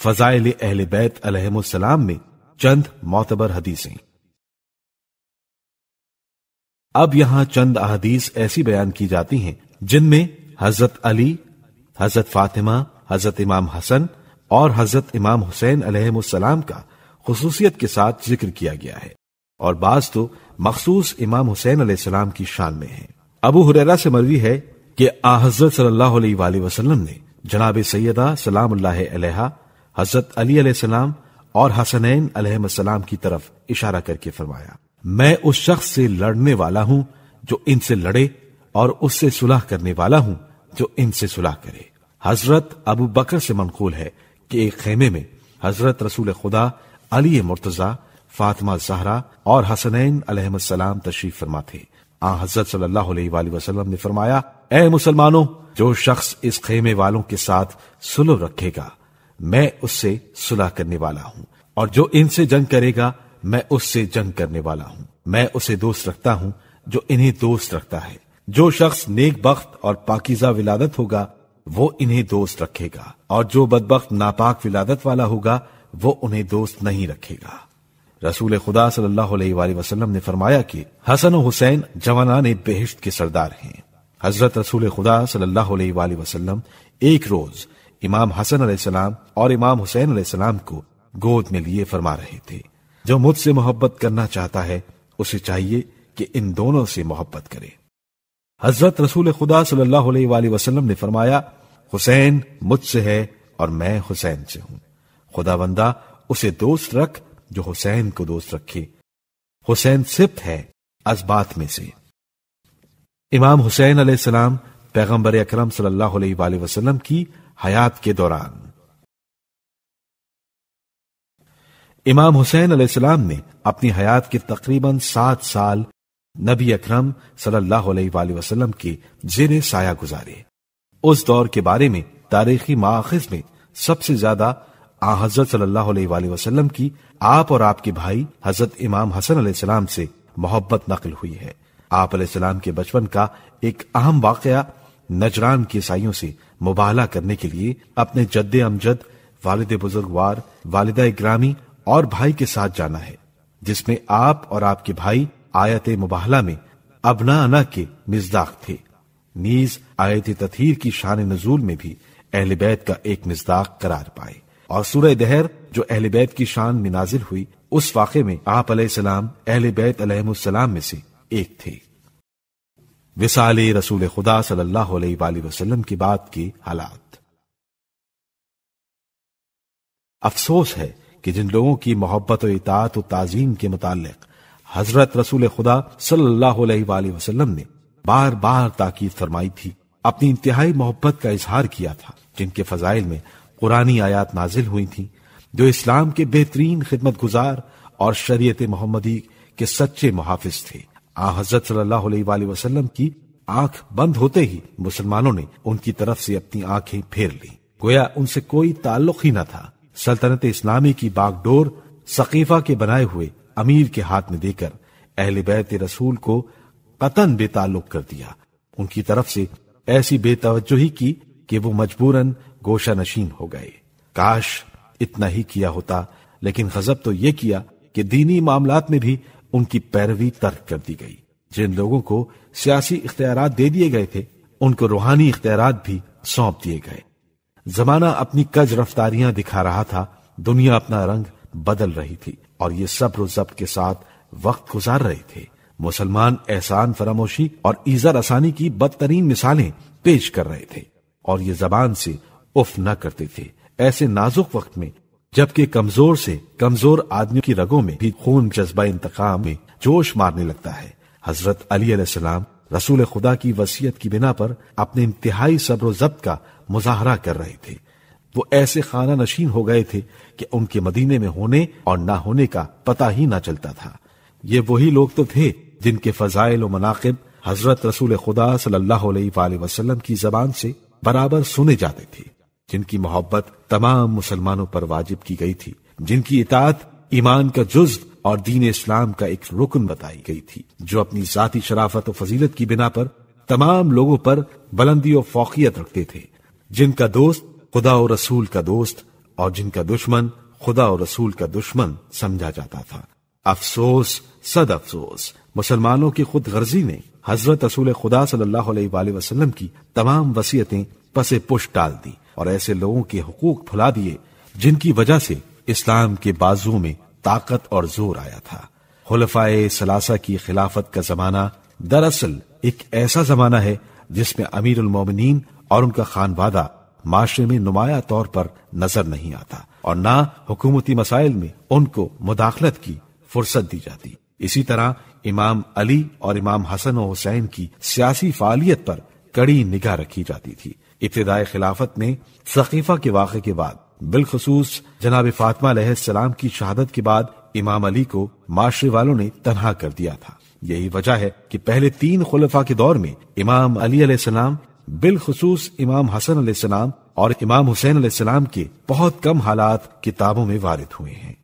فضائل اہل بیت علیہم السلام میں چند معتبر حدیثیں۔ اب یہاں چند احادیث ایسی بیان کی جاتی ہیں جن میں حضرت علی، حضرت فاطمہ، حضرت امام حسن اور حضرت امام حسین علیہم السلام کا خصوصیت کے ساتھ ذکر کیا گیا ہے، اور بعض تو مخصوص امام حسین علیہ السلام کی شان میں ہیں۔ ابو ہریرہ سے مروی ہے کہ حضرت صلی اللہ علیہ وآلہ وسلم نے جناب سیدہ سلام اللہ علیہا، حضرت علی علیہ السلام اور حسنین علیہ السلام کی طرف اشارہ کر کے فرمایا، میں اس شخص سے لڑنے والا ہوں جو ان سے لڑے، اور اس سے صلح کرنے والا ہوں جو ان سے صلح کرے۔ حضرت ابو بکر سے منقول ہے کہ ایک خیمے میں حضرت رسول خدا علی مرتضی، فاطمہ زہرا اور حسنین علیہ السلام تشریف فرما تھے۔ حضرت صلی اللہ علیہ وآلہ وسلم نے فرمایا، اے مسلمانوں، جو شخص اس خیمے والوں کے ساتھ صلح رکھے گا میں اس سے صلح کرنے والا ہوں، اور جو ان سے جنگ کرے گا میں اس سے جنگ کرنے والا ہوں۔ میں اسے دوست رکھتا ہوں جو انہیں دوست رکھتا ہے۔ جو شخص نیک بخت اور پاکیزہ ولادت ہوگا وہ انہیں دوست رکھے گا، اور جو بدبخت ناپاک ولادت والا ہوگا وہ انہیں دوست نہیں رکھے گا۔ رسول خدا صلی اللہ علیہ وآلہ وسلم نے فرمایا کہ حسن و حسین جوانان بہشت کے سردار ہیں۔ حضرت رسول خدا صلی اللہ علیہ وآلہ وسلم ایک روز امام حسن علیہ السلام اور امام حسین علیہ السلام کو گود میں لیے فرما رہے تھے، جو مجھ سے محبت کرنا چاہتا ہے اسے چاہیے کہ ان دونوں سے محبت کرے۔ حضرت رسول خدا صلی اللہ علیہ وآلہ وسلم نے فرمایا، حسین مجھ سے ہے اور میں حسین سے ہوں، خدا بندہ اسے دوست رکھ جو حسین کو دوست رکھے۔ حسین سبت ہے اسباط میں سے۔ امام حسین علیہ السلام پیغمبر اکرم صلی اللہ علیہ وآلہ وسلم کی حیات کے دوران۔ امام حسین علیہ السلام نے اپنی حیات کے تقریباً 7 سال نبی اکرم صلی اللہ علیہ وآلہ وسلم کے زیر سایہ گزارے۔ اس دور کے بارے میں تاریخی مآخذ میں سب سے زیادہ حضرت صلی اللہ علیہ وآلہ وسلم کی آپ اور آپ کے بھائی حضرت امام حسن علیہ السلام سے محبت نقل ہوئی ہے۔ آپ علیہ السلام کے بچپن کا ایک اہم واقعہ نجران کے عیسائیوں سے مباہلہ کرنے کے لیے اپنے جد امجد، والد بزرگوار، والدہ گرامی اور بھائی کے ساتھ جانا ہے، جس میں آپ اور آپ کے بھائی آیت مباہلہ میں ابناء کے مصداق تھے۔ نیز آیت تطہیر کی شان نزول میں بھی اہل بیت کا ایک مصداق قرار پائے، اور سورہ دہر جو اہل بیت کی شان میں نازل ہوئی اس واقعے میں آپ علیہ السلام اہل بیت علیہ السلام میں سے ایک تھے۔ وصال رسول خدا صلی اللہ علیہ وآلہ وسلم کے بعد کے حالات۔ افسوس ہے کہ جن لوگوں کی محبت و اطاعت و تعظیم کے متعلق حضرت رسول خدا صلی اللہ علیہ وآلہ وسلم نے بار بار تاکید فرمائی تھی، اپنی انتہائی محبت کا اظہار کیا تھا، جن کے فضائل میں قرآنی آیات نازل ہوئی تھیں، جو اسلام کے بہترین خدمت گزار اور شریعت محمدی کے سچے محافظ تھے۔ حضرت صلی اللہ علیہ وآلہ وسلم کی آنکھ بند ہوتے ہی مسلمانوں نے ان کی طرف سے اپنی آنکھیں پھیر لیں، گویا ان سے کوئی تعلق ہی نہ تھا۔ سلطنت اسلامی کی باغ ڈور سقیفہ کے بنائے ہوئے امیر کے ہاتھ میں دے کر اہل بیت رسول کو قطعاً بے تعلق کر دیا، ان کی طرف سے ایسی بے توجہی کی کہ وہ مجبوراً گوشہ نشین ہو گئے۔ کاش اتنا ہی کیا ہوتا، لیکن غضب تو یہ کیا کہ دینی معاملات میں بھی ان کی پیروی ترک کر دی گئی۔ جن لوگوں کو سیاسی اختیارات دے دیے گئے تھے ان کو روحانی اختیارات بھی سونپ دیے گئے۔ زمانہ اپنی کج رفتاریاں دکھا رہا تھا، دنیا اپنا رنگ بدل رہی تھی، اور یہ صبر و ضبط کے ساتھ وقت گزار رہے تھے۔ مسلمان احسان فراموشی اور ایذا رسانی کی بدترین مثالیں پیش کر رہے تھے، اور یہ زبان سے اف نہ کرتے تھے۔ ایسے نازک وقت میں جبکہ کمزور سے کمزور آدمیوں کی رگوں میں بھی خون جذبہ انتقام میں جوش مارنے لگتا ہے، حضرت علی علیہ السلام رسول خدا کی وصیت کی بنا پر اپنے انتہائی صبر و ضبط کا مظاہرہ کر رہے تھے۔ وہ ایسے خانہ نشین ہو گئے تھے کہ ان کے مدینے میں ہونے اور نہ ہونے کا پتہ ہی نہ چلتا تھا۔ یہ وہی لوگ تو تھے جن کے فضائل و مناقب حضرت رسول خدا صلی اللہ علیہ وآلہ وسلم کی زبان سے برابر سنے جاتے تھے، جن کی محبت تمام مسلمانوں پر واجب کی گئی تھی، جن کی اطاعت ایمان کا جزو اور دین اسلام کا ایک رکن بتائی گئی تھی، جو اپنی ذاتی شرافت و فضیلت کی بنا پر تمام لوگوں پر بلندی و فوقیت رکھتے تھے، جن کا دوست خدا و رسول کا دوست اور جن کا دشمن خدا اور رسول کا دشمن سمجھا جاتا تھا۔ افسوس، صد افسوس، مسلمانوں کی خود غرضی نے حضرت رسول خدا صلی اللہ علیہ وآلہ وسلم کی تمام وصیتیں پس پشت ڈال دی اور ایسے لوگوں کے حقوق بھلا دیے جن کی وجہ سے اسلام کے بازو میں طاقت اور زور آیا تھا۔ خلفائے ثلاثہ کی خلافت کا زمانہ دراصل ایک ایسا زمانہ ہے جس میں امیر المومنین اور ان کا خانوادہ معاشرے میں نمایاں طور پر نظر نہیں آتا اور نہ حکومتی مسائل میں ان کو مداخلت کی فرصت دی جاتی۔ اسی طرح امام علی اور امام حسن و حسین کی سیاسی فعالیت پر کڑی نگاہ رکھی جاتی تھی۔ ابتدائی خلافت میں ثقیفہ کے واقعے کے بعد، بالخصوص جناب فاطمہ علیہ السلام کی شہادت کے بعد، امام علی کو معاشرے والوں نے تنہا کر دیا تھا۔ یہی وجہ ہے کہ پہلے 3 خلفاء کے دور میں امام علی علیہ السلام، بالخصوص امام حسن علیہ السلام اور امام حسین علیہ السلام کے بہت کم حالات کتابوں میں وارد ہوئے ہیں۔